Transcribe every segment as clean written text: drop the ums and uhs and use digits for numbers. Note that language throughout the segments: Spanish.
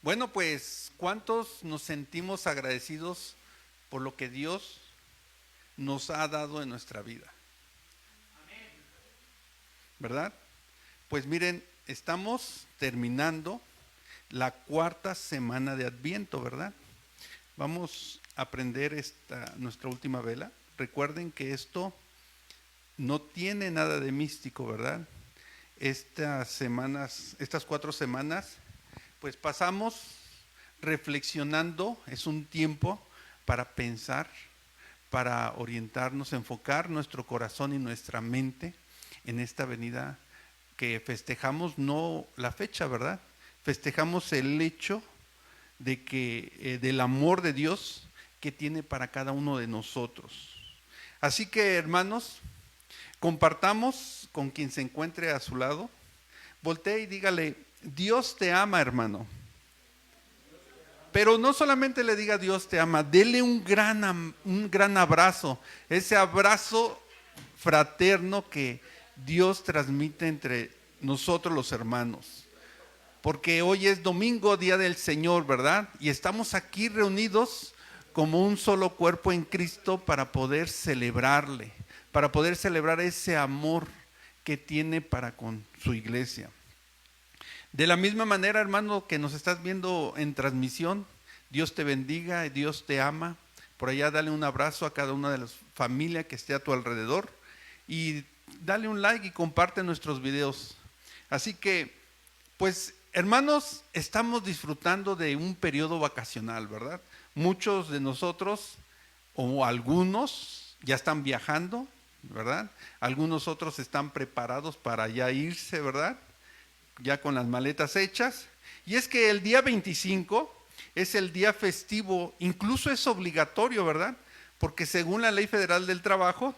Bueno, pues, ¿cuántos nos sentimos agradecidos por lo que Dios nos ha dado en nuestra vida? ¿Verdad? Pues miren, estamos terminando la cuarta semana de Adviento, ¿verdad? Vamos a prender nuestra última vela. Recuerden que esto no tiene nada de místico, ¿verdad? Estas 4 semanas, pues pasamos reflexionando. Es un tiempo para pensar, para orientarnos, enfocar nuestro corazón y nuestra mente en esta venida que festejamos, no la fecha, ¿verdad? Festejamos el hecho de que del amor de Dios que tiene para cada uno de nosotros. Así que, hermanos, compartamos con quien se encuentre a su lado. Voltee y dígale: Dios te ama, hermano. Pero no solamente le diga Dios te ama, dele un gran abrazo, ese abrazo fraterno que Dios transmite entre nosotros los hermanos. Porque hoy es domingo, día del Señor, ¿verdad? Y estamos aquí reunidos como un solo cuerpo en Cristo para poder celebrarle, para poder celebrar ese amor que tiene para con su iglesia. De la misma manera, hermano, que nos estás viendo en transmisión, Dios te bendiga y Dios te ama. Por allá dale un abrazo a cada una de las familias que esté a tu alrededor y dale un like y comparte nuestros videos. Así que, pues, hermanos, estamos disfrutando de un periodo vacacional, ¿verdad? Muchos de nosotros, o algunos, ya están viajando, ¿verdad? Algunos otros están preparados para ya irse, ¿verdad? Ya con las maletas hechas. Y es que el día 25 es el día festivo, incluso es obligatorio, ¿verdad? Porque según la Ley Federal del Trabajo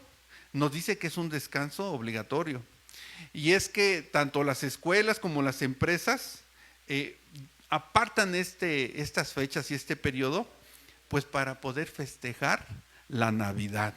nos dice que es un descanso obligatorio. Y es que tanto las escuelas como las empresas apartan estas fechas y este periodo, pues para poder festejar la Navidad.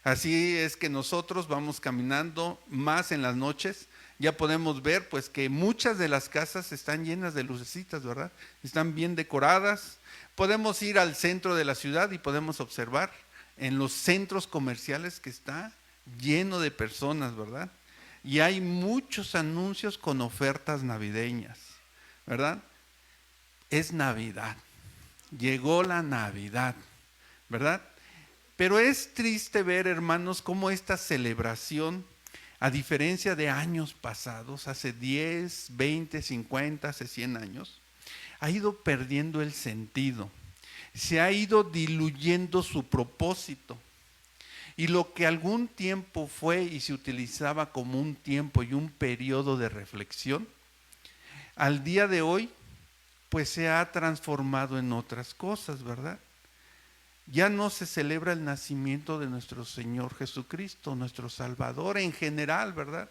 Así es que nosotros vamos caminando más en las noches. Ya podemos ver pues que muchas de las casas están llenas de lucecitas, ¿verdad? Están bien decoradas. Podemos ir al centro de la ciudad y podemos observar en los centros comerciales que está lleno de personas, ¿verdad? Y hay muchos anuncios con ofertas navideñas, ¿verdad? Es Navidad. Llegó la Navidad, ¿verdad? Pero es triste ver, hermanos, cómo esta celebración, a diferencia de años pasados, hace 10, 20, 50, hace 100 años, ha ido perdiendo el sentido, se ha ido diluyendo su propósito. Y lo que algún tiempo fue y se utilizaba como un tiempo y un periodo de reflexión, al día de hoy, pues se ha transformado en otras cosas, ¿verdad? Ya no se celebra el nacimiento de nuestro Señor Jesucristo, nuestro Salvador en general, ¿verdad?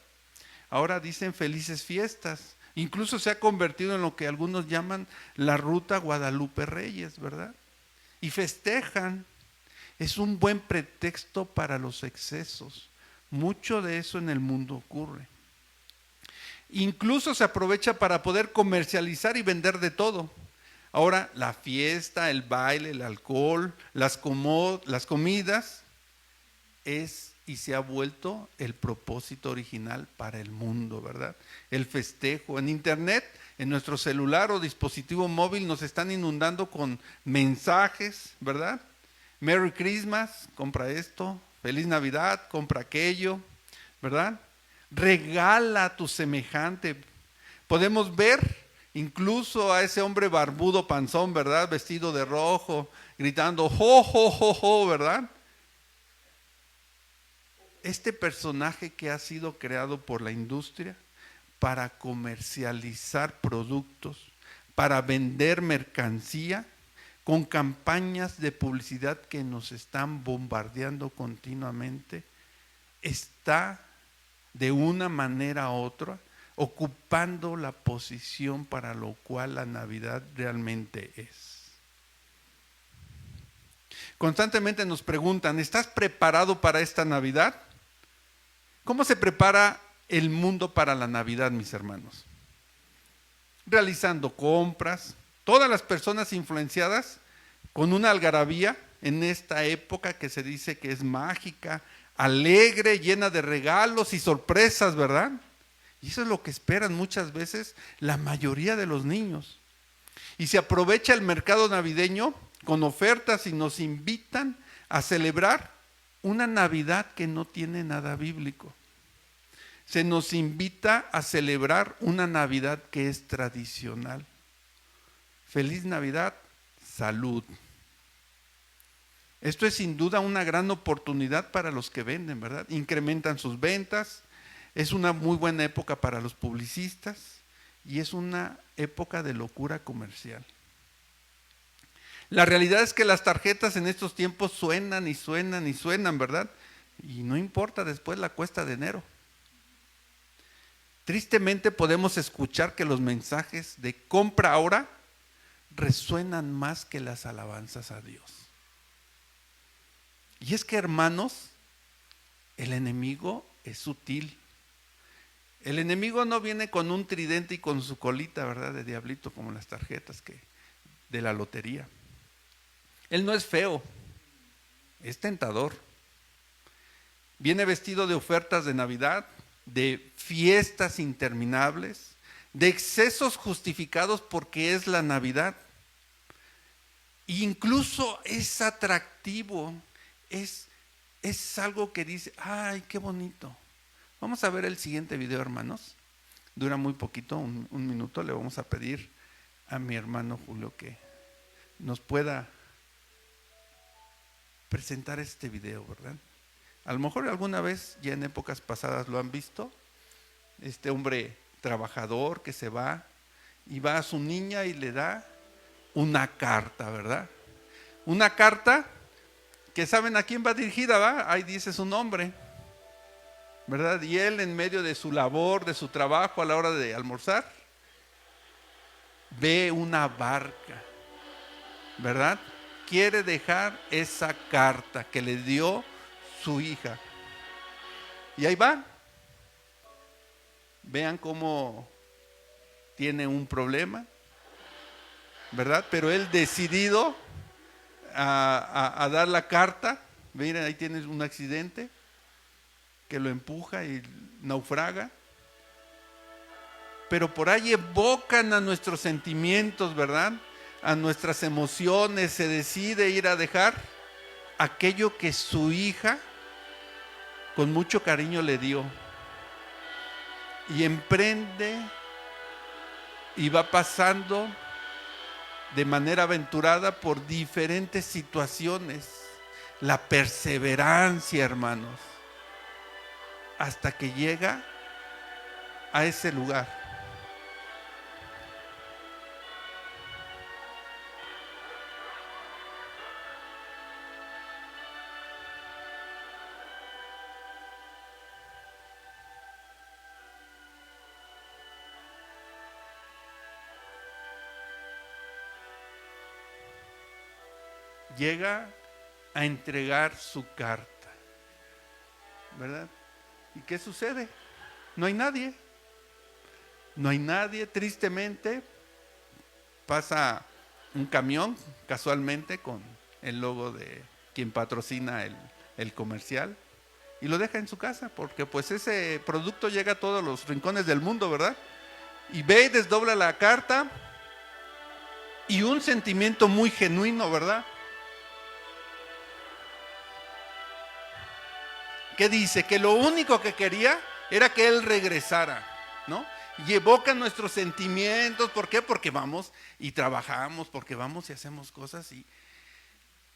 Ahora dicen felices fiestas. Incluso se ha convertido en lo que algunos llaman la ruta Guadalupe Reyes, ¿verdad? Y festejan. Es un buen pretexto para los excesos. Mucho de eso en el mundo ocurre. Incluso se aprovecha para poder comercializar y vender de todo. Ahora la fiesta, el baile, el alcohol, las comidas es y se ha vuelto el propósito original para el mundo, ¿verdad? El festejo. En internet, en nuestro celular o dispositivo móvil nos están inundando con mensajes, ¿verdad? Merry Christmas, compra esto. Feliz Navidad, compra aquello, ¿verdad? Regala a tu semejante. Podemos ver incluso a ese hombre barbudo panzón, ¿verdad? Vestido de rojo, gritando jo, jo, jo, jo, ¿verdad? Este personaje que ha sido creado por la industria para comercializar productos, para vender mercancía, con campañas de publicidad que nos están bombardeando continuamente, está de una manera u otra ocupando la posición para lo cual la Navidad realmente es. Constantemente nos preguntan: ¿estás preparado para esta Navidad? ¿Cómo se prepara el mundo para la Navidad, mis hermanos? Realizando compras, Todas las personas influenciadas con una algarabía en esta época que se dice que es mágica, alegre, llena de regalos y sorpresas, ¿verdad? Y eso es lo que esperan muchas veces la mayoría de los niños. Y se aprovecha el mercado navideño con ofertas y nos invitan a celebrar una Navidad que no tiene nada bíblico. Se nos invita a celebrar una Navidad que es tradicional. Feliz Navidad, salud. Esto es sin duda una gran oportunidad para los que venden, ¿verdad? Incrementan sus ventas, es una muy buena época para los publicistas y es una época de locura comercial. La realidad es que las tarjetas en estos tiempos suenan y suenan y suenan, ¿verdad? Y no importa después la cuesta de enero. Tristemente podemos escuchar que los mensajes de compra ahora resuenan más que las alabanzas a Dios. Y es que, hermanos, el enemigo es sutil. El enemigo no viene con un tridente y con su colita, ¿verdad?, de diablito, como las tarjetas de la lotería. Él no es feo, es tentador. Viene vestido de ofertas de Navidad, de fiestas interminables, de excesos justificados porque es la Navidad. E incluso es atractivo, es algo que dice, ay, qué bonito. Vamos a ver el siguiente video, hermanos. Dura muy poquito, un minuto. Le vamos a pedir a mi hermano Julio que nos pueda presentar este video, ¿verdad? A lo mejor alguna vez, ya en épocas pasadas lo han visto. Este hombre trabajador que se va y va a su niña y le da una carta, ¿verdad? Una carta que saben a quién va dirigida, ¿va? Ahí dice su nombre, ¿verdad? Y él, en medio de su labor, de su trabajo, a la hora de almorzar, ve una barca, ¿verdad? Quiere dejar esa carta que le dio su hija. Y ahí va. Vean cómo tiene un problema, ¿verdad? Pero él decidido a dar la carta. Miren, ahí tienes un accidente que lo empuja y naufraga. Pero por ahí evocan a nuestros sentimientos, ¿verdad? A nuestras emociones. Se decide ir a dejar aquello que su hija con mucho cariño le dio. Y emprende y va pasando de manera aventurada por diferentes situaciones. La perseverancia, hermanos, hasta que llega a ese lugar. Llega a entregar su carta, ¿verdad? ¿Y qué sucede? No hay nadie. No hay nadie, tristemente. Pasa un camión, casualmente, con el logo de quien patrocina el comercial, y lo deja en su casa, porque pues ese producto llega a todos los rincones del mundo, ¿verdad? Y ve y desdobla la carta, y un sentimiento muy genuino, ¿verdad? Que dice que lo único que quería era que él regresara, ¿no? Y evoca nuestros sentimientos. ¿Por qué? Porque vamos y trabajamos, porque vamos y hacemos cosas. Y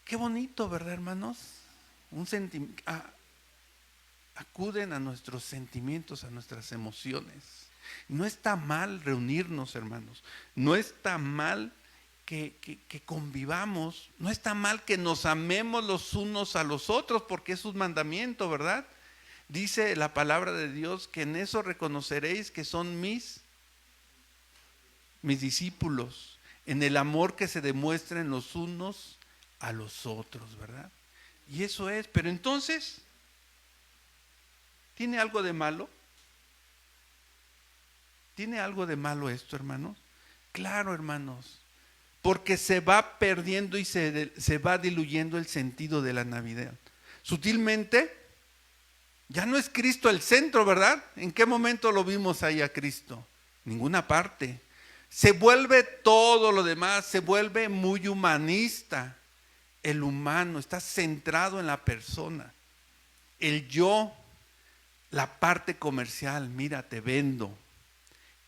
qué bonito, ¿verdad, hermanos? Acuden a nuestros sentimientos, a nuestras emociones. No está mal reunirnos, hermanos. No está mal que convivamos. No está mal que nos amemos los unos a los otros, porque es un mandamiento, ¿verdad? Dice la palabra de Dios que en eso reconoceréis que son mis discípulos, en el amor que se demuestren los unos a los otros, ¿verdad? Y eso es. Pero entonces, ¿tiene algo de malo? ¿Tiene algo de malo esto, hermanos? Claro, hermanos. porque se va perdiendo y se va diluyendo el sentido de la Navidad. Sutilmente, ya no es Cristo el centro, ¿verdad? ¿En qué momento lo vimos ahí a Cristo? Ninguna parte. Se vuelve todo lo demás, se vuelve muy humanista. El humano está centrado en la persona. El yo, la parte comercial, mira, te vendo.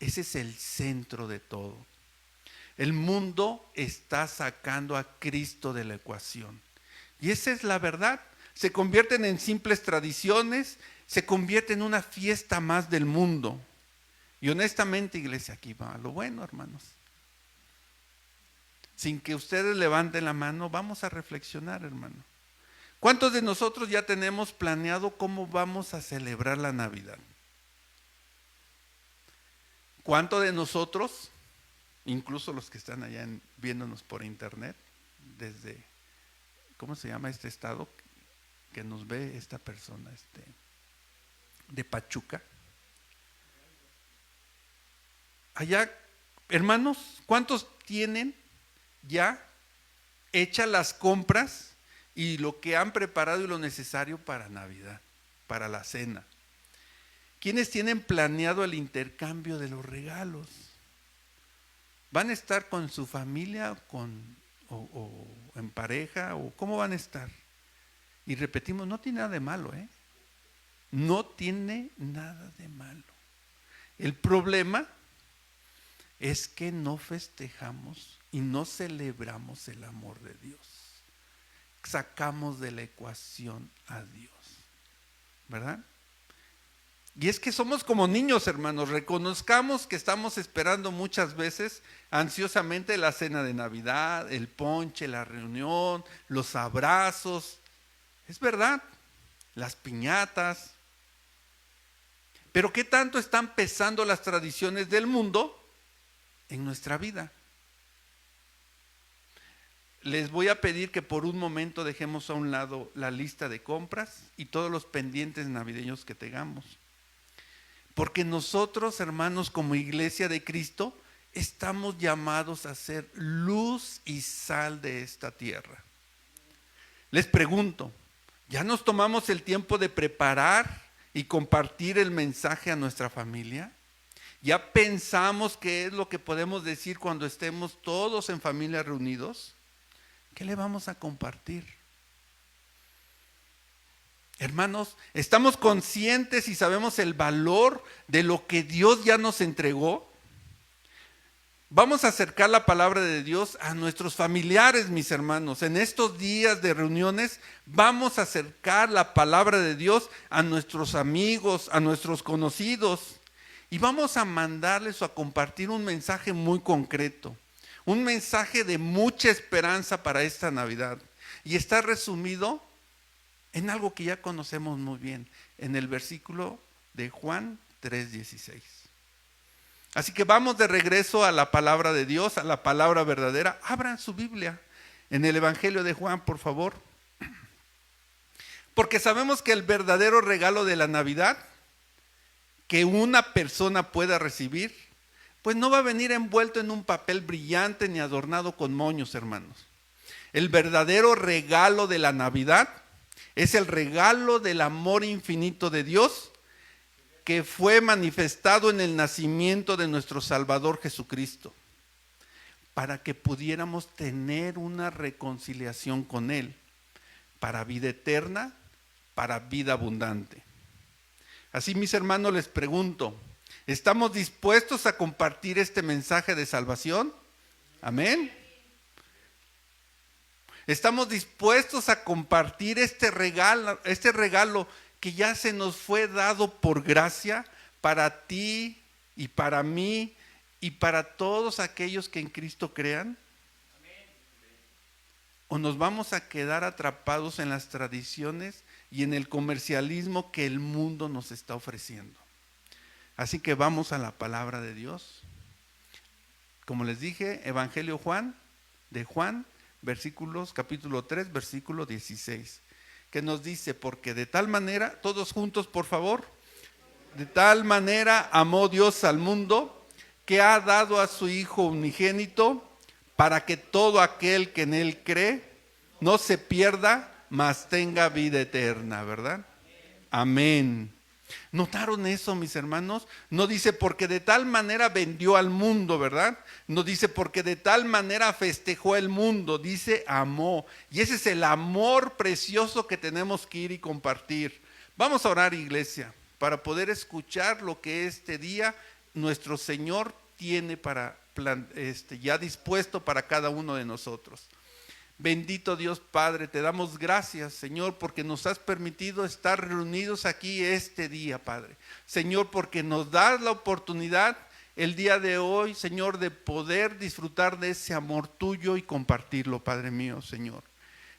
Ese es el centro de todo. El mundo está sacando a Cristo de la ecuación. Y esa es la verdad. Se convierten en simples tradiciones, se convierte en una fiesta más del mundo. Y honestamente, iglesia, aquí va lo bueno, hermanos. Sin que ustedes levanten la mano, vamos a reflexionar, hermano. ¿Cuántos de nosotros ya tenemos planeado cómo vamos a celebrar la Navidad? ¿Cuántos de nosotros, incluso los que están allá viéndonos por internet, desde, ¿cómo se llama este estado que nos ve esta persona, de Pachuca? Allá, hermanos, ¿cuántos tienen ya hechas las compras y lo que han preparado y lo necesario para Navidad, para la cena? ¿Quiénes tienen planeado el intercambio de los regalos? ¿Van a estar con su familia o en pareja? ¿O cómo van a estar? Y repetimos, no tiene nada de malo, ¿eh? No tiene nada de malo. El problema es que no festejamos y no celebramos el amor de Dios. Sacamos de la ecuación a Dios, ¿verdad? Y es que somos como niños, hermanos. Reconozcamos que estamos esperando muchas veces ansiosamente la cena de Navidad, el ponche, la reunión, los abrazos. Es verdad, las piñatas. Pero ¿qué tanto están pesando las tradiciones del mundo en nuestra vida? Les voy a pedir que por un momento dejemos a un lado la lista de compras y todos los pendientes navideños que tengamos. Porque nosotros, hermanos, como iglesia de Cristo, estamos llamados a ser luz y sal de esta tierra. Les pregunto, ¿ya nos tomamos el tiempo de preparar y compartir el mensaje a nuestra familia? ¿Ya pensamos qué es lo que podemos decir cuando estemos todos en familia reunidos? ¿Qué le vamos a compartir? Hermanos, ¿estamos conscientes y sabemos el valor de lo que Dios ya nos entregó? Vamos a acercar la palabra de Dios a nuestros familiares, mis hermanos. En estos días de reuniones vamos a acercar la palabra de Dios a nuestros amigos, a nuestros conocidos. Y vamos a mandarles o a compartir un mensaje muy concreto. Un mensaje de mucha esperanza para esta Navidad. Y está resumido en algo que ya conocemos muy bien, en el versículo de Juan 3:16. Así que vamos de regreso a la palabra de Dios, a la palabra verdadera. Abran su Biblia en el Evangelio de Juan, por favor. Porque sabemos que el verdadero regalo de la Navidad que una persona pueda recibir, pues no va a venir envuelto en un papel brillante ni adornado con moños, hermanos. El verdadero regalo de la Navidad es el regalo del amor infinito de Dios que fue manifestado en el nacimiento de nuestro Salvador Jesucristo, para que pudiéramos tener una reconciliación con Él, para vida eterna, para vida abundante. Así, mis hermanos, les pregunto, ¿estamos dispuestos a compartir este mensaje de salvación? Amén. ¿Estamos dispuestos a compartir este regalo que ya se nos fue dado por gracia para ti y para mí y para todos aquellos que en Cristo crean? ¿O nos vamos a quedar atrapados en las tradiciones y en el comercialismo que el mundo nos está ofreciendo? Así que vamos a la palabra de Dios. Como les dije, Evangelio de Juan, capítulo 3, versículo 16, que nos dice, porque de tal manera, todos juntos por favor, de tal manera amó Dios al mundo, que ha dado a su Hijo unigénito, para que todo aquel que en Él cree no se pierda, mas tenga vida eterna, ¿verdad? Amén. ¿Notaron eso, mis hermanos? No dice porque de tal manera vendió al mundo, ¿verdad? No dice porque de tal manera festejó el mundo, dice amó. Y ese es el amor precioso que tenemos que ir y compartir. Vamos a orar, iglesia, para poder escuchar lo que este día nuestro Señor tiene ya dispuesto para cada uno de nosotros. Bendito Dios Padre, te damos gracias, Señor, porque nos has permitido estar reunidos aquí este día, Padre. Señor, porque nos das la oportunidad el día de hoy, Señor, de poder disfrutar de ese amor tuyo y compartirlo, Padre mío, Señor.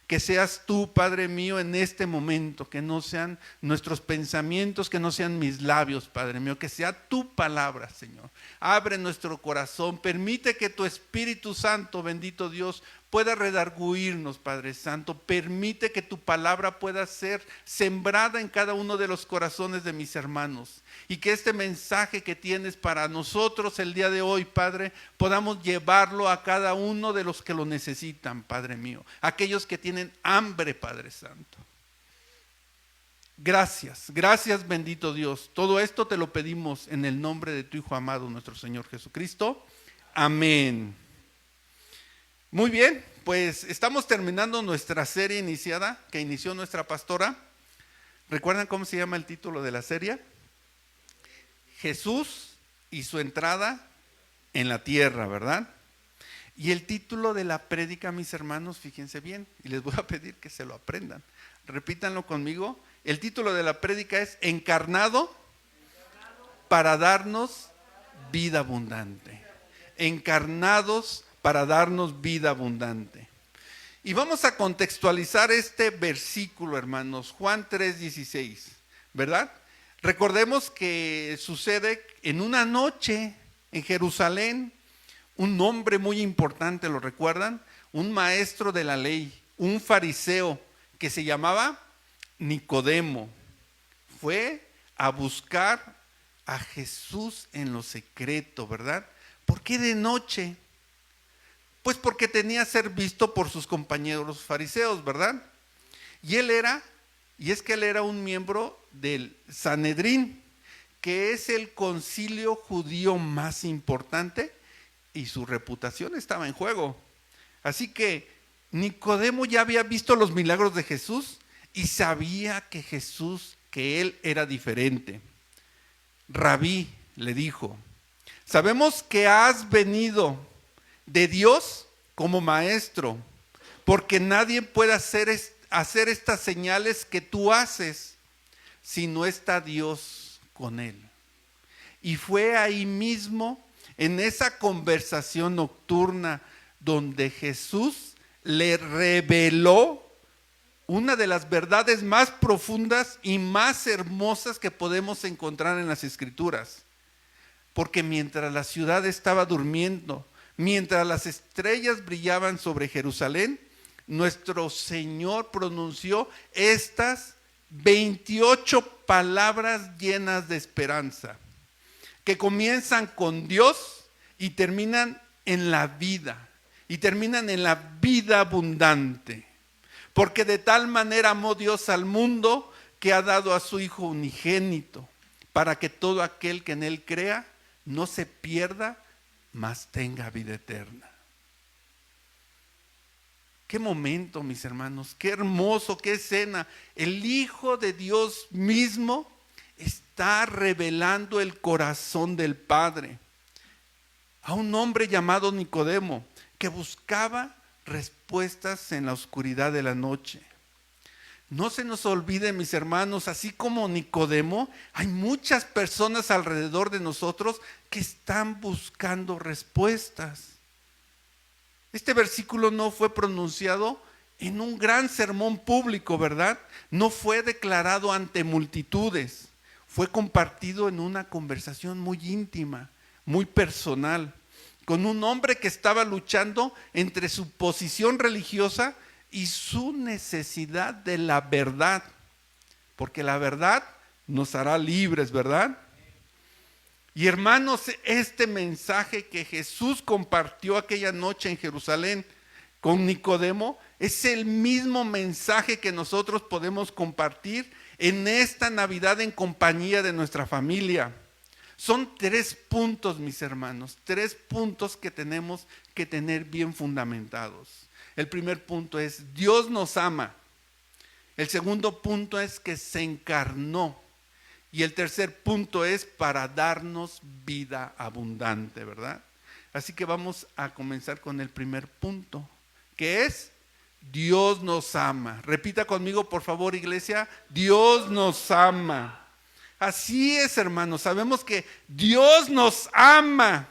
Que seas tú, Padre mío, en este momento, que no sean nuestros pensamientos, que no sean mis labios, Padre mío, que sea tu palabra, Señor. Abre nuestro corazón, permite que tu Espíritu Santo, bendito Dios, pueda redarguirnos, Padre Santo. Permite que tu palabra pueda ser sembrada en cada uno de los corazones de mis hermanos. Y que este mensaje que tienes para nosotros el día de hoy, Padre, podamos llevarlo a cada uno de los que lo necesitan, Padre mío. Aquellos que tienen hambre, Padre Santo. Gracias, gracias, bendito Dios. Todo esto te lo pedimos en el nombre de tu Hijo amado, nuestro Señor Jesucristo. Amén. Muy bien, pues estamos terminando nuestra serie iniciada, que inició nuestra pastora. ¿Recuerdan cómo se llama el título de la serie? Jesús y su entrada en la tierra, ¿verdad? Y el título de la prédica, mis hermanos, fíjense bien, y les voy a pedir que se lo aprendan. Repítanlo conmigo. El título de la prédica es Encarnado para darnos vida abundante. Encarnados para darnos vida abundante. Y vamos a contextualizar este versículo, hermanos, Juan 3:16, ¿verdad? Recordemos que sucede en una noche en Jerusalén, un hombre muy importante, ¿lo recuerdan? Un maestro de la ley, un fariseo que se llamaba Nicodemo, fue a buscar a Jesús en lo secreto, ¿verdad? ¿Por qué de noche? Pues porque tenía que ser visto por sus compañeros fariseos, ¿verdad? Y él era un miembro del Sanedrín, que es el concilio judío más importante, y su reputación estaba en juego. Así que Nicodemo ya había visto los milagros de Jesús y sabía que él era diferente. Rabí, le dijo, sabemos que has venido de Dios como maestro, porque nadie puede hacer estas señales que tú haces si no está Dios con él. Y fue ahí mismo, en esa conversación nocturna, donde Jesús le reveló una de las verdades más profundas y más hermosas que podemos encontrar en las Escrituras. Porque mientras la ciudad estaba durmiendo, mientras las estrellas brillaban sobre Jerusalén, nuestro Señor pronunció estas 28 palabras llenas de esperanza, que comienzan con Dios y terminan en la vida, y terminan en la vida abundante. Porque de tal manera amó Dios al mundo que ha dado a su Hijo unigénito, para que todo aquel que en Él crea no se pierda, mas tenga vida eterna. Qué momento, mis hermanos, qué hermoso, qué escena. El Hijo de Dios mismo está revelando el corazón del Padre a un hombre llamado Nicodemo, que buscaba respuestas en la oscuridad de la noche. No se nos olvide, mis hermanos, así como Nicodemo, hay muchas personas alrededor de nosotros que están buscando respuestas. Este versículo no fue pronunciado en un gran sermón público, ¿verdad? No fue declarado ante multitudes. Fue compartido en una conversación muy íntima, muy personal, con un hombre que estaba luchando entre su posición religiosa y su necesidad de la verdad, porque la verdad nos hará libres, ¿verdad? Y hermanos, este mensaje que Jesús compartió aquella noche en Jerusalén con Nicodemo es el mismo mensaje que nosotros podemos compartir en esta Navidad en compañía de nuestra familia. Son 3 puntos, mis hermanos, 3 puntos que tenemos que tener bien fundamentados. El primer punto es: Dios nos ama. El segundo punto es que se encarnó. Y el tercer punto es para darnos vida abundante, ¿verdad? Así que vamos a comenzar con el primer punto, que es: Dios nos ama. Repita conmigo, por favor, iglesia: Dios nos ama. Así es, hermanos, sabemos que Dios nos ama.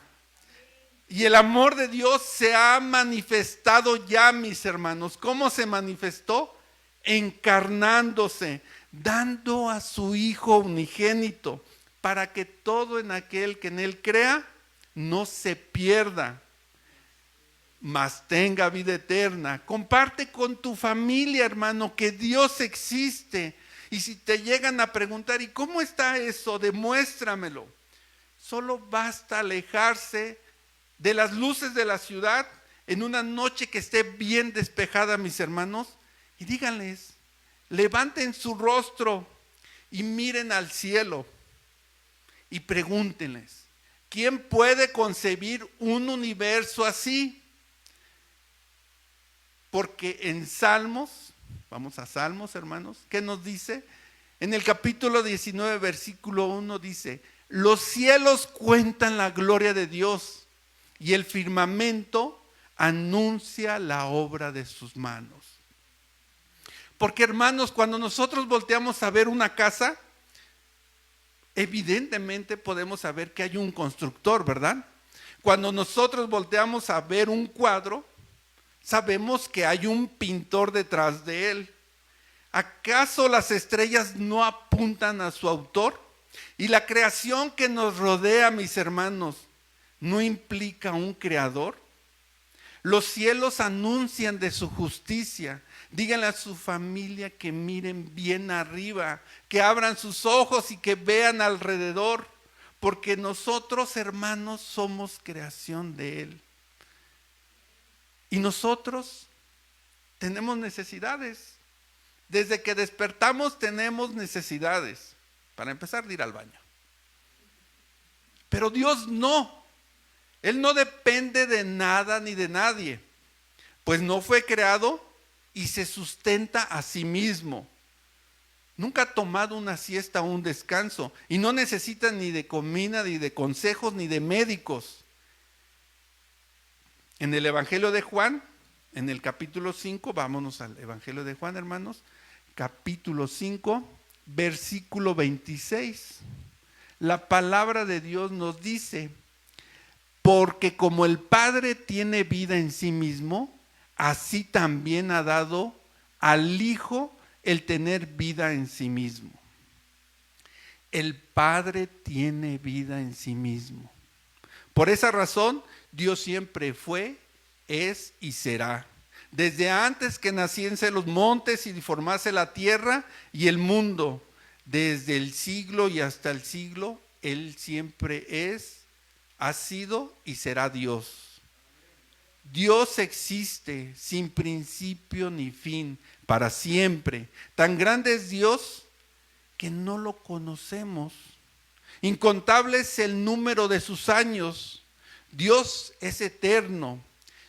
Y el amor de Dios se ha manifestado ya, mis hermanos. ¿Cómo se manifestó? Encarnándose, dando a su Hijo unigénito, para que todo en aquel que en Él crea no se pierda, mas tenga vida eterna. Comparte con tu familia, hermano, que Dios existe. Y si te llegan a preguntar: ¿y cómo está eso? Demuéstramelo. Solo basta alejarse de las luces de la ciudad en una noche que esté bien despejada, mis hermanos, y díganles, levanten su rostro y miren al cielo y pregúntenles: ¿quién puede concebir un universo así? Porque en Salmos, vamos a Salmos, hermanos, ¿qué nos dice? En el capítulo 19, versículo 1 dice: los cielos cuentan la gloria de Dios y el firmamento anuncia la obra de sus manos. Porque, hermanos, cuando nosotros volteamos a ver una casa, evidentemente podemos saber que hay un constructor, ¿verdad? Cuando nosotros volteamos a ver un cuadro, sabemos que hay un pintor detrás de él. ¿Acaso las estrellas no apuntan a su autor? Y la creación que nos rodea, mis hermanos, ¿no implica un creador? Los cielos anuncian de su justicia. Díganle a su familia que miren bien arriba, que abran sus ojos y que vean alrededor, porque nosotros, hermanos, somos creación de Él. Y nosotros tenemos necesidades. Desde que despertamos tenemos necesidades. Para empezar, de ir al baño. Pero Dios no. Él no depende de nada ni de nadie, pues no fue creado y se sustenta a sí mismo. Nunca ha tomado una siesta o un descanso y no necesita ni de comida, ni de consejos, ni de médicos. En el Evangelio de Juan, en el capítulo 5, vámonos al Evangelio de Juan, hermanos, capítulo 5, versículo 26. La palabra de Dios nos dice: porque como el Padre tiene vida en sí mismo, así también ha dado al Hijo el tener vida en sí mismo. El Padre tiene vida en sí mismo. Por esa razón, Dios siempre fue, es y será. Desde antes que naciesen los montes y formase la tierra y el mundo, desde el siglo y hasta el siglo, Él siempre es, ha sido y será Dios. Dios existe sin principio ni fin, para siempre. Tan grande es Dios que no lo conocemos. Incontable es el número de sus años. Dios es eterno.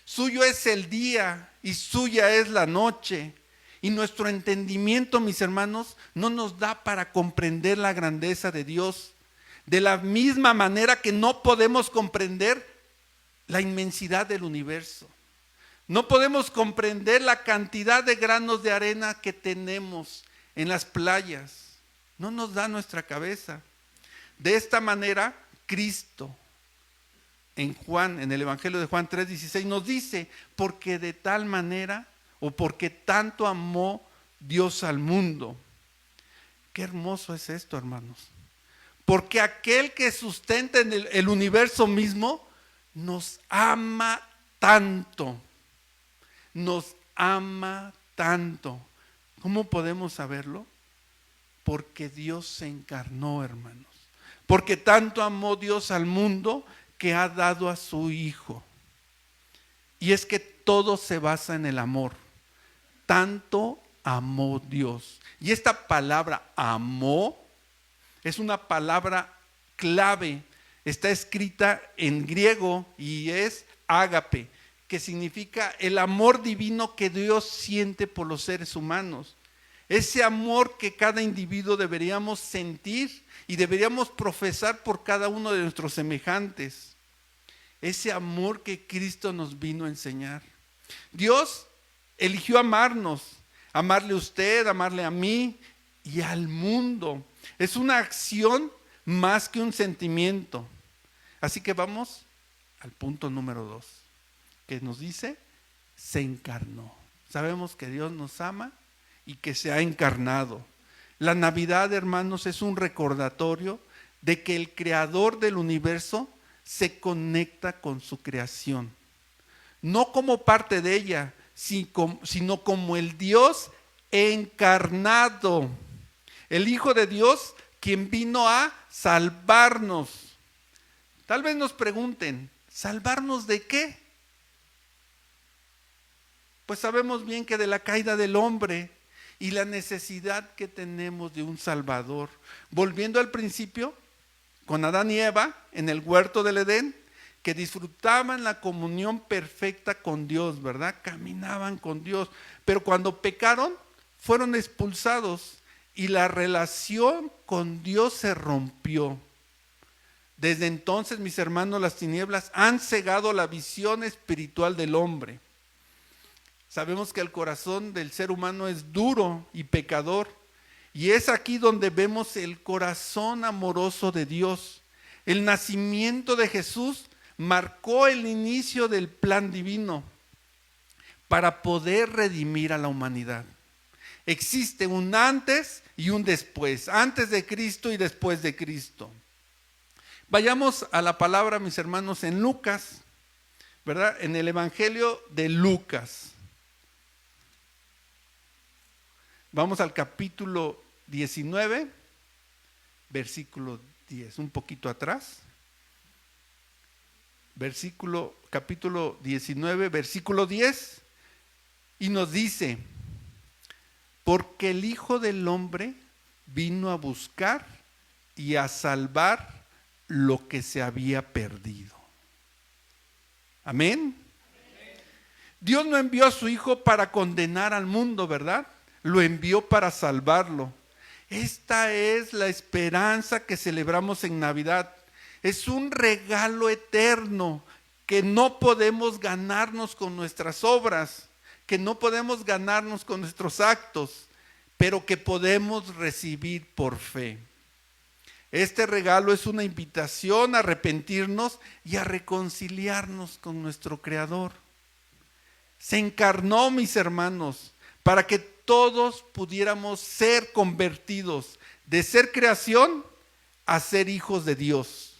Suyo es el día y suya es la noche. Y nuestro entendimiento, mis hermanos, no nos da para comprender la grandeza de Dios. De la misma manera que no podemos comprender la inmensidad del universo. No podemos comprender la cantidad de granos de arena que tenemos en las playas. No nos da nuestra cabeza. De esta manera, Cristo, en el Evangelio de Juan 3:16, nos dice: porque de tal manera, o porque tanto amó Dios al mundo. Qué hermoso es esto, hermanos. Porque aquel que sustenta en el universo mismo nos ama tanto. Nos ama tanto. ¿Cómo podemos saberlo? Porque Dios se encarnó, hermanos. porque tanto amó Dios al mundo que ha dado a su Hijo. Y es que todo se basa en el amor. Tanto amó Dios. Y esta palabra amó es una palabra clave. Está escrita en griego y es ágape, que significa el amor divino que Dios siente por los seres humanos. Ese amor que cada individuo deberíamos sentir y deberíamos profesar por cada uno de nuestros semejantes. Ese amor que Cristo nos vino a enseñar. Dios eligió amarnos, amarle a usted, amarle a mí y al mundo. Es una acción más que un sentimiento. Así que vamos al punto número 2, que nos dice, se encarnó. Sabemos que Dios nos ama y que se ha encarnado. La Navidad, hermanos, es un recordatorio de que el creador del universo se conecta con su creación. No como parte de ella, sino como el Dios encarnado. El Hijo de Dios, quien vino a salvarnos. Tal vez nos pregunten, ¿salvarnos de qué? Pues sabemos bien que de la caída del hombre y la necesidad que tenemos de un Salvador. Volviendo al principio, con Adán y Eva en el huerto del Edén, que disfrutaban la comunión perfecta con Dios, ¿verdad? Caminaban con Dios, pero cuando pecaron, fueron expulsados y la relación con Dios se rompió. Desde entonces, mis hermanos, las tinieblas han cegado la visión espiritual del hombre. Sabemos que el corazón del ser humano es duro y pecador, y es aquí donde vemos el corazón amoroso de Dios. El nacimiento de Jesús marcó el inicio del plan divino para poder redimir a la humanidad. Existe un antes y un después, antes de Cristo y después de Cristo. Vayamos a la palabra, mis hermanos, en Lucas, ¿verdad? En el Evangelio de Lucas. Vamos al capítulo 19, versículo 10, un poquito atrás. Capítulo 19, versículo 10, y nos dice, porque el Hijo del Hombre vino a buscar y a salvar lo que se había perdido. Amén. Dios no envió a su Hijo para condenar al mundo, ¿verdad? Lo envió para salvarlo. Esta es la esperanza que celebramos en Navidad. Es un regalo eterno que no podemos ganarnos con nuestras obras, que no podemos ganarnos con nuestros actos, pero que podemos recibir por fe. Este regalo es una invitación a arrepentirnos y a reconciliarnos con nuestro Creador. Se encarnó, mis hermanos, para que todos pudiéramos ser convertidos de ser creación a ser hijos de Dios.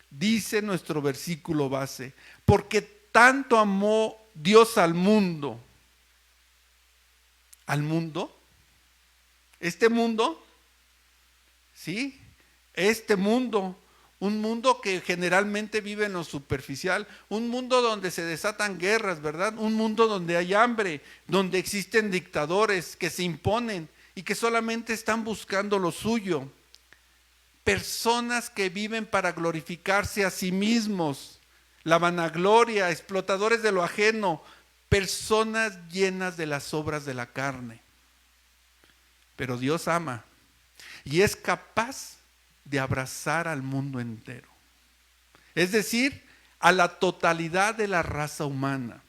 Dice nuestro versículo base, porque tanto amó Dios al mundo. ¿Al mundo? Este mundo, ¿sí? Este mundo, un mundo que generalmente vive en lo superficial, un mundo donde se desatan guerras, ¿verdad? Un mundo donde hay hambre, donde existen dictadores que se imponen y que solamente están buscando lo suyo. Personas que viven para glorificarse a sí mismos, la vanagloria, explotadores de lo ajeno, personas llenas de las obras de la carne. Pero Dios ama y es capaz de abrazar al mundo entero, es decir, a la totalidad de la raza humana.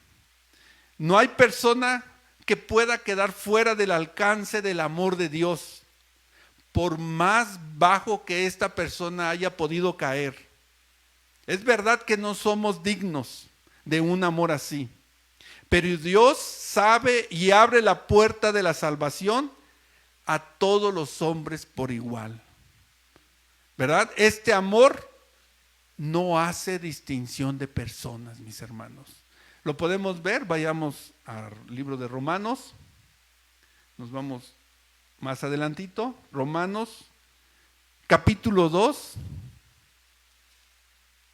No hay persona que pueda quedar fuera del alcance del amor de Dios, por más bajo que esta persona haya podido caer. Es verdad que no somos dignos de un amor así, pero Dios sabe y abre la puerta de la salvación a todos los hombres por igual. ¿Verdad? Este amor no hace distinción de personas, mis hermanos. Lo podemos ver, vayamos al libro de Romanos. Nos vamos más adelantito. Romanos, capítulo 2.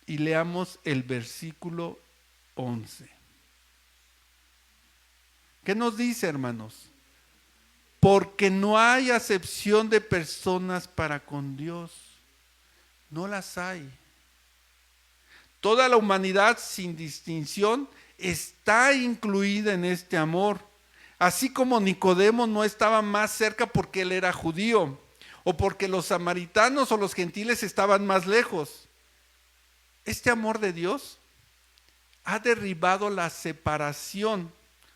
y leamos el versículo 11. ¿Qué nos dice, hermanos? Porque no hay acepción de personas para con Dios. No las hay. Toda la humanidad sin distinción está incluida en este amor. Así como Nicodemo no estaba más cerca porque él era judío, o porque los samaritanos o los gentiles estaban más lejos. Este amor de Dios ha derribado la separación,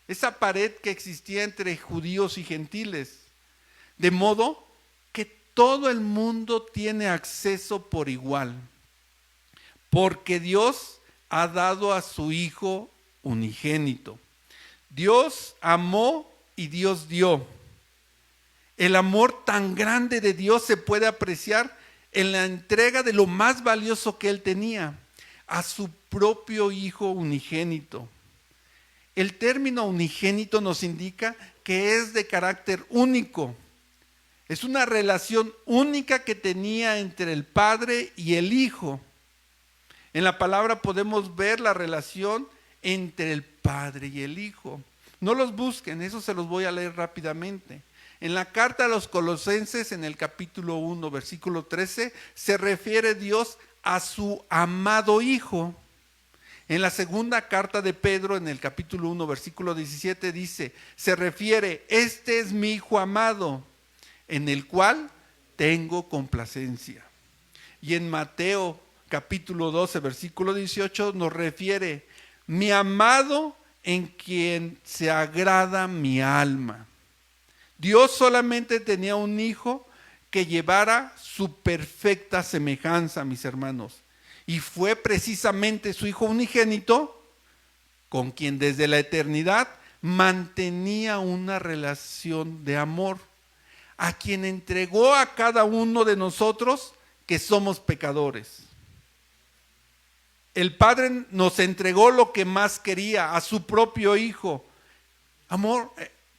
esa pared que existía entre judíos y gentiles, de modo que todo el mundo tiene acceso por igual, porque Dios ha dado a su Hijo unigénito. Dios amó y Dios dio. El amor tan grande de Dios se puede apreciar en la entrega de lo más valioso que Él tenía, a su propio Hijo unigénito. El término unigénito nos indica que es de carácter único. Es una relación única que tenía entre el Padre y el Hijo. En la palabra podemos ver la relación entre el Padre y el Hijo. No los busquen, eso se los voy a leer rápidamente. En la carta a los Colosenses, en el capítulo 1, versículo 13, se refiere Dios a su amado Hijo. En la segunda carta de Pedro, en el capítulo 1, versículo 17, dice, se refiere, este es mi Hijo amado, en el cual tengo complacencia. Y en Mateo, capítulo 12, versículo 18, nos refiere, mi amado en quien se agrada mi alma. Dios solamente tenía un hijo que llevara su perfecta semejanza, mis hermanos. Y fue precisamente su Hijo unigénito con quien desde la eternidad mantenía una relación de amor, a quien entregó a cada uno de nosotros que somos pecadores. El Padre nos entregó lo que más quería, a su propio Hijo. Amor,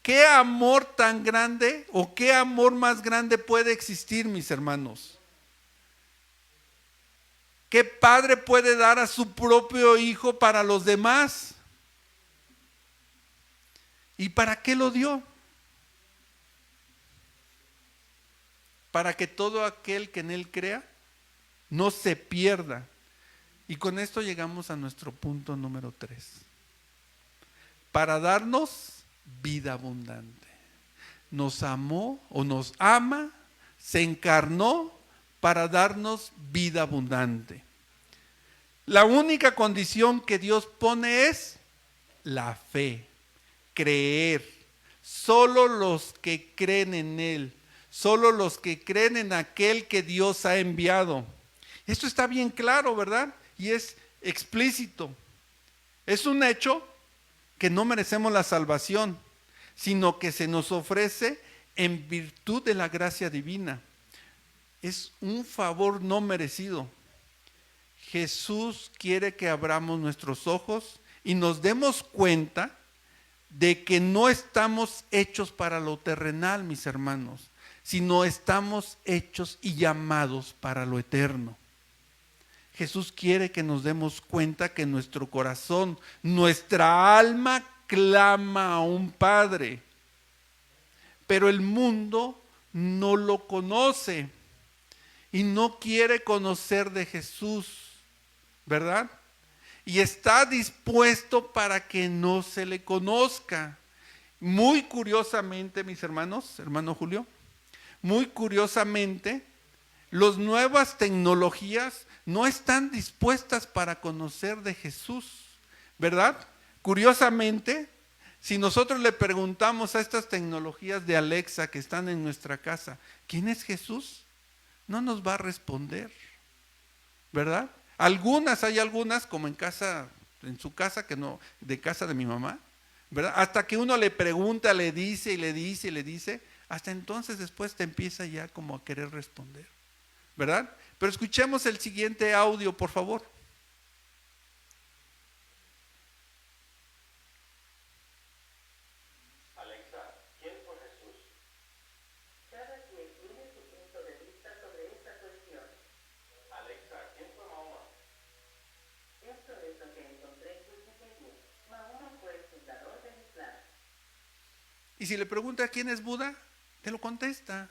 ¿qué amor tan grande o qué amor más grande puede existir, mis hermanos? ¿Qué padre puede dar a su propio hijo para los demás? ¿Y para qué lo dio? Para que todo aquel que en él crea no se pierda. Y con esto llegamos a nuestro punto número 3. Para darnos vida abundante. Nos amó o nos ama, se encarnó para darnos vida abundante. La única condición que Dios pone es la fe, creer. Solo los que creen en Él, solo los que creen en aquel que Dios ha enviado. Esto está bien claro, ¿verdad? Y es explícito. Es un hecho que no merecemos la salvación, sino que se nos ofrece en virtud de la gracia divina. Es un favor no merecido. Jesús quiere que abramos nuestros ojos y nos demos cuenta de que no estamos hechos para lo terrenal, mis hermanos, sino estamos hechos y llamados para lo eterno. Jesús quiere que nos demos cuenta que nuestro corazón, nuestra alma clama a un Padre, pero el mundo no lo conoce y no quiere conocer de Jesús, ¿verdad? Y está dispuesto para que no se le conozca. Muy curiosamente, mis hermanos, hermano Julio, muy curiosamente, las nuevas tecnologías no están dispuestas para conocer de Jesús, ¿verdad? Curiosamente, si nosotros le preguntamos a estas tecnologías de Alexa que están en nuestra casa, ¿quién es Jesús? No nos va a responder, ¿verdad? Hay algunas como en su casa, que no, de casa de mi mamá, ¿verdad? Hasta que uno le pregunta, le dice y le dice y le dice, hasta entonces después te empieza ya como a querer responder, ¿verdad? Pero escuchemos el siguiente audio, por favor. Alexa, ¿quién fue Jesús? Cada quien tiene su punto de vista sobre esta cuestión. Alexa, ¿quién fue Mahoma? Y si le preguntas quién es Buda, te lo contesta.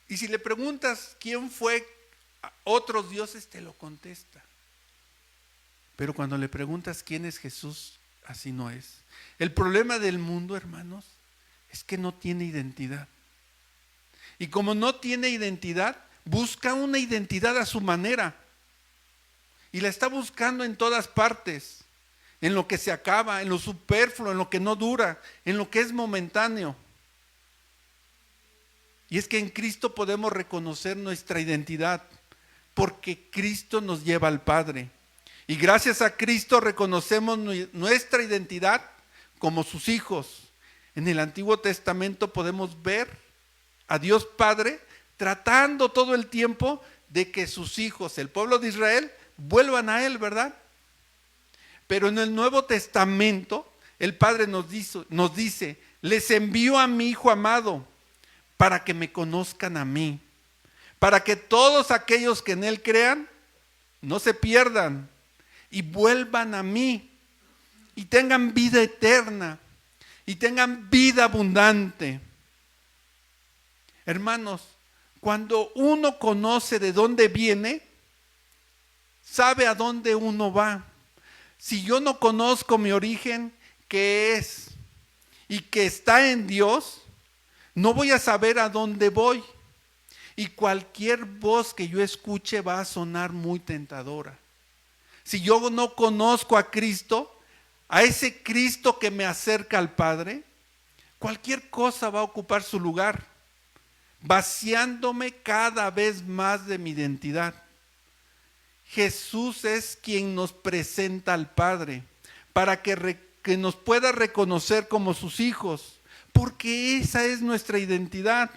Y si le preguntas quién fue a otros dioses, te lo contesta. Pero cuando le preguntas quién es Jesús, así no es. El problema del mundo, hermanos, es que no tiene identidad. Y como no tiene identidad, busca una identidad a su manera. Y la está buscando en todas partes. En lo que se acaba, en lo superfluo, en lo que no dura, en lo que es momentáneo. Y es que en Cristo podemos reconocer nuestra identidad, porque Cristo nos lleva al Padre. Y gracias a Cristo reconocemos nuestra identidad como sus hijos. En el Antiguo Testamento podemos ver a Dios Padre tratando todo el tiempo de que sus hijos, el pueblo de Israel, vuelvan a Él, ¿verdad? Pero en el Nuevo Testamento, el Padre nos dice, les envío a mi Hijo amado para que me conozcan a mí, para que todos aquellos que en Él crean no se pierdan y vuelvan a mí y tengan vida eterna y tengan vida abundante. Hermanos, cuando uno conoce de dónde viene, sabe a dónde uno va. Si yo no conozco mi origen, que es y que está en Dios, no voy a saber a dónde voy. Y cualquier voz que yo escuche va a sonar muy tentadora. Si yo no conozco a Cristo, a ese Cristo que me acerca al Padre, cualquier cosa va a ocupar su lugar, vaciándome cada vez más de mi identidad. Jesús es quien nos presenta al Padre para que nos pueda reconocer como sus hijos, porque esa es nuestra identidad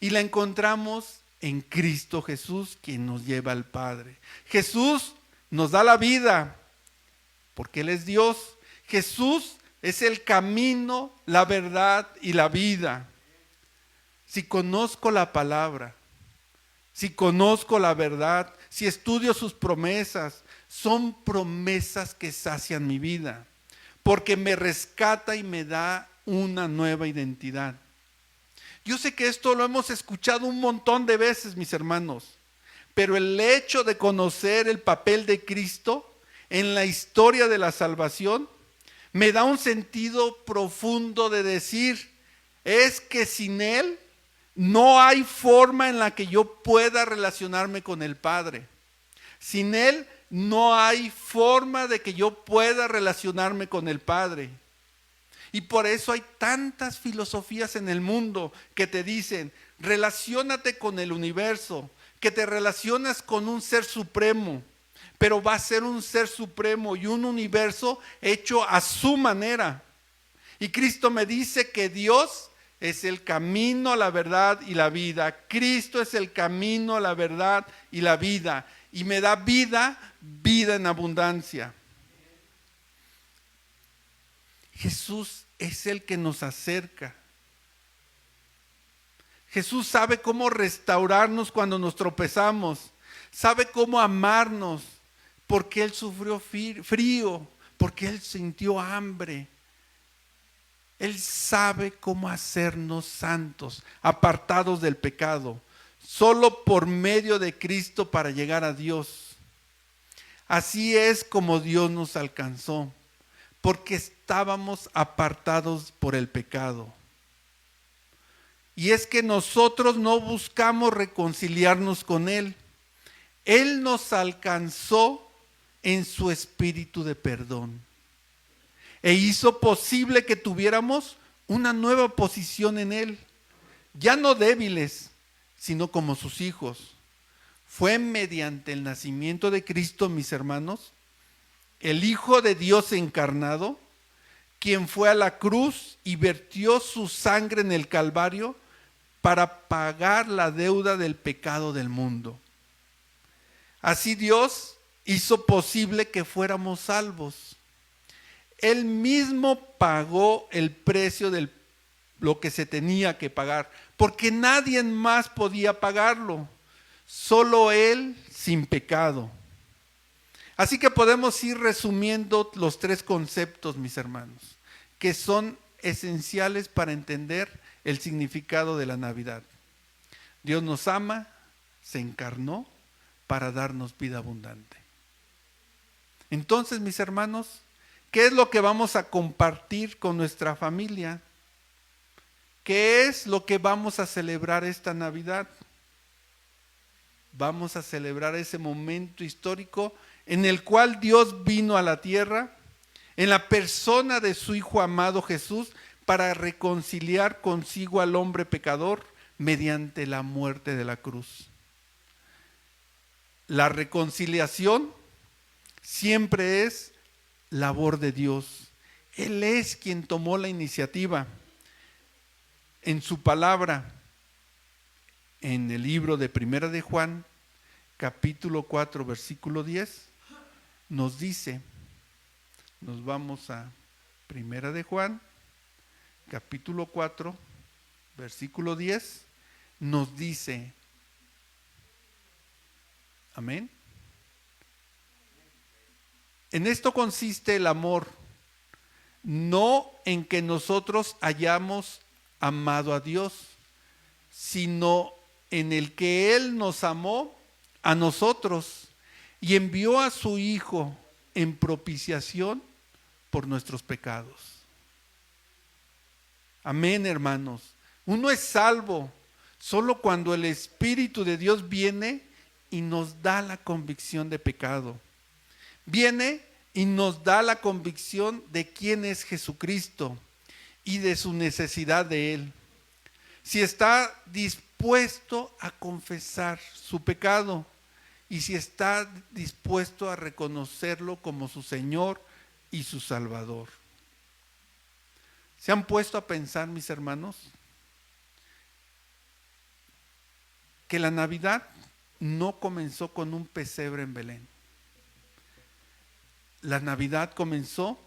y la encontramos en Cristo Jesús, quien nos lleva al Padre. Jesús nos da la vida porque Él es Dios. Jesús es el camino, la verdad y la vida. Si conozco la palabra, si conozco la verdad, si estudio sus promesas, son promesas que sacian mi vida, porque me rescata y me da una nueva identidad. Yo sé que esto lo hemos escuchado un montón de veces, mis hermanos, pero el hecho de conocer el papel de Cristo en la historia de la salvación me da un sentido profundo de decir, es que sin Él no hay forma en la que yo pueda relacionarme con el Padre. Sin Él no hay forma de que yo pueda relacionarme con el Padre. Y por eso hay tantas filosofías en el mundo que te dicen, relaciónate con el universo, que te relacionas con un ser supremo, pero va a ser un ser supremo y un universo hecho a su manera. Y Cristo me dice que Dios es el camino, la verdad y la vida. Cristo es el camino, la verdad y la vida. Y me da vida, vida en abundancia. Jesús es el que nos acerca. Jesús sabe cómo restaurarnos cuando nos tropezamos. Sabe cómo amarnos, porque Él sufrió frío, porque Él sintió hambre. Él sabe cómo hacernos santos, apartados del pecado, solo por medio de Cristo para llegar a Dios. Así es como Dios nos alcanzó, porque estábamos apartados por el pecado. Y es que nosotros no buscamos reconciliarnos con Él. Él nos alcanzó en su espíritu de perdón. E hizo posible que tuviéramos una nueva posición en Él. Ya no débiles, sino como sus hijos. Fue mediante el nacimiento de Cristo, mis hermanos, el Hijo de Dios encarnado, quien fue a la cruz y vertió su sangre en el Calvario para pagar la deuda del pecado del mundo. Así Dios hizo posible que fuéramos salvos. Él mismo pagó el precio de lo que se tenía que pagar, porque nadie más podía pagarlo, solo Él sin pecado. Así que podemos ir resumiendo los tres conceptos, mis hermanos, que son esenciales para entender el significado de la Navidad. Dios nos ama, se encarnó para darnos vida abundante. Entonces, mis hermanos, ¿qué es lo que vamos a compartir con nuestra familia? ¿Qué es lo que vamos a celebrar esta Navidad? Vamos a celebrar ese momento histórico en el cual Dios vino a la tierra, en la persona de su Hijo amado Jesús, para reconciliar consigo al hombre pecador mediante la muerte de la cruz. La reconciliación siempre es labor de Dios. Él es quien tomó la iniciativa. En su palabra, en el libro de Primera de Juan, capítulo 4, versículo 10, nos dice, nos vamos a Primera de Juan, capítulo 4, versículo 10, nos dice, amén. En esto consiste el amor, no en que nosotros hayamos amado a Dios, sino en el que Él nos amó a nosotros y envió a su Hijo en propiciación por nuestros pecados. Amén, hermanos. Uno es salvo solo cuando el Espíritu de Dios viene y nos da la convicción de pecado. Viene y nos da la convicción de quién es Jesucristo y de su necesidad de Él. Si está dispuesto a confesar su pecado y si está dispuesto a reconocerlo como su Señor y su Salvador. ¿Se han puesto a pensar, mis hermanos, que la Navidad no comenzó con un pesebre en Belén? La Navidad comenzó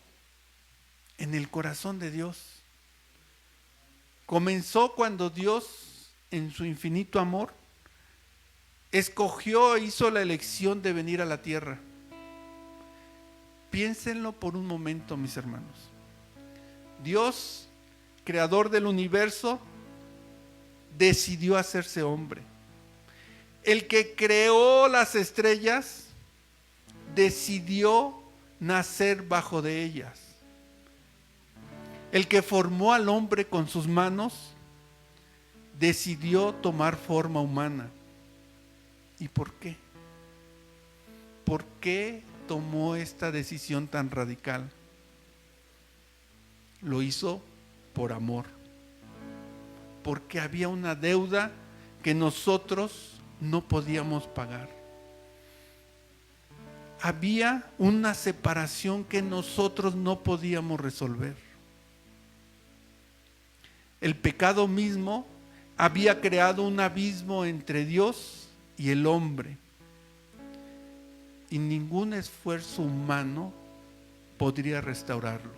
en el corazón de Dios. Comenzó cuando Dios, en su infinito amor, escogió e hizo la elección de venir a la tierra. Piénsenlo por un momento, mis hermanos. Dios, creador del universo, decidió hacerse hombre. El que creó las estrellas decidió nacer bajo de ellas. El que formó al hombre con sus manos decidió tomar forma humana. ¿Y por qué? ¿Por qué tomó esta decisión tan radical? Lo hizo por amor, porque había una deuda que nosotros no podíamos pagar. Había una separación que nosotros no podíamos resolver. El pecado mismo había creado un abismo entre Dios y el hombre. Y ningún esfuerzo humano podría restaurarlo.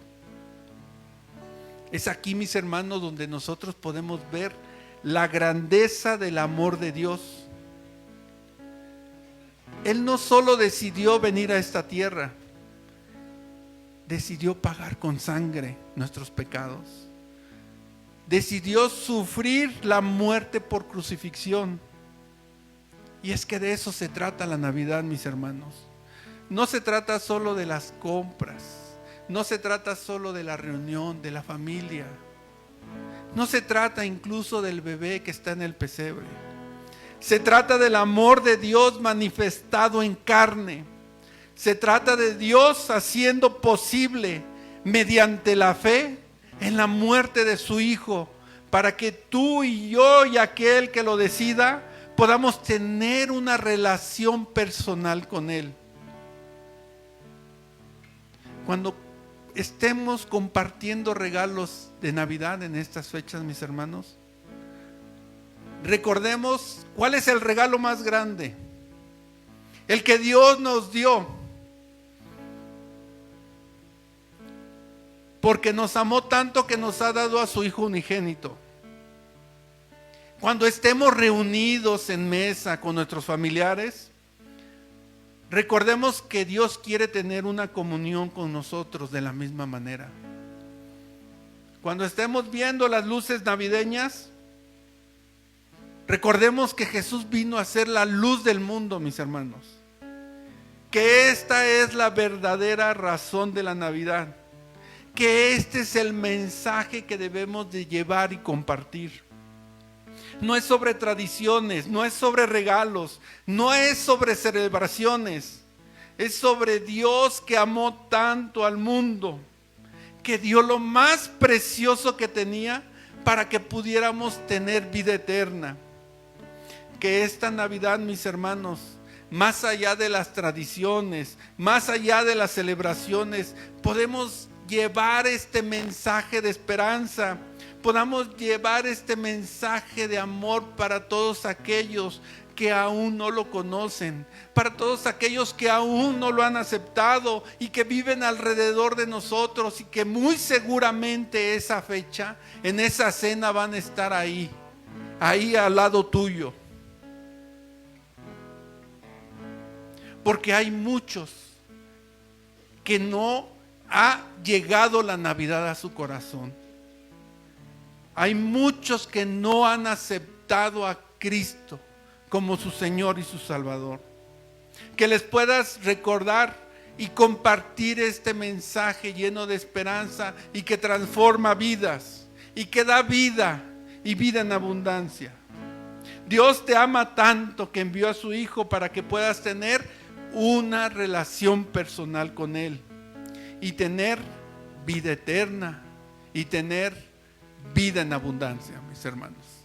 Es aquí, mis hermanos, donde nosotros podemos ver la grandeza del amor de Dios. Él no solo decidió venir a esta tierra, decidió pagar con sangre nuestros pecados. Decidió sufrir la muerte por crucifixión. Y es que de eso se trata la Navidad, mis hermanos. No se trata solo de las compras, no se trata solo de la reunión, de la familia. No se trata incluso del bebé que está en el pesebre. Se trata del amor de Dios manifestado en carne. Se trata de Dios haciendo posible, mediante la fe, en la muerte de su Hijo, para que tú y yo y aquel que lo decida podamos tener una relación personal con Él. Cuando estemos compartiendo regalos de Navidad en estas fechas, mis hermanos, recordemos cuál es el regalo más grande, el que Dios nos dio, porque nos amó tanto que nos ha dado a su Hijo unigénito. Cuando estemos reunidos en mesa con nuestros familiares, recordemos que Dios quiere tener una comunión con nosotros de la misma manera. Cuando estemos viendo las luces navideñas, recordemos que Jesús vino a ser la luz del mundo, mis hermanos. Que esta es la verdadera razón de la Navidad. Que este es el mensaje que debemos de llevar y compartir. No es sobre tradiciones, no es sobre regalos, no es sobre celebraciones. Es sobre Dios que amó tanto al mundo, que dio lo más precioso que tenía para que pudiéramos tener vida eterna. Que esta Navidad, mis hermanos, más allá de las tradiciones, más allá de las celebraciones, podemos llevar este mensaje de esperanza, podamos llevar este mensaje de amor para todos aquellos que aún no lo conocen, para todos aquellos que aún no lo han aceptado y que viven alrededor de nosotros y que muy seguramente esa fecha, en esa cena van a estar ahí al lado tuyo. Porque hay muchos que no ha llegado la Navidad a su corazón. Hay muchos que no han aceptado a Cristo como su Señor y su Salvador. Que les puedas recordar y compartir este mensaje lleno de esperanza y que transforma vidas y que da vida y vida en abundancia. Dios te ama tanto que envió a su Hijo para que puedas tener una relación personal con Él y tener vida eterna y tener vida en abundancia, mis hermanos.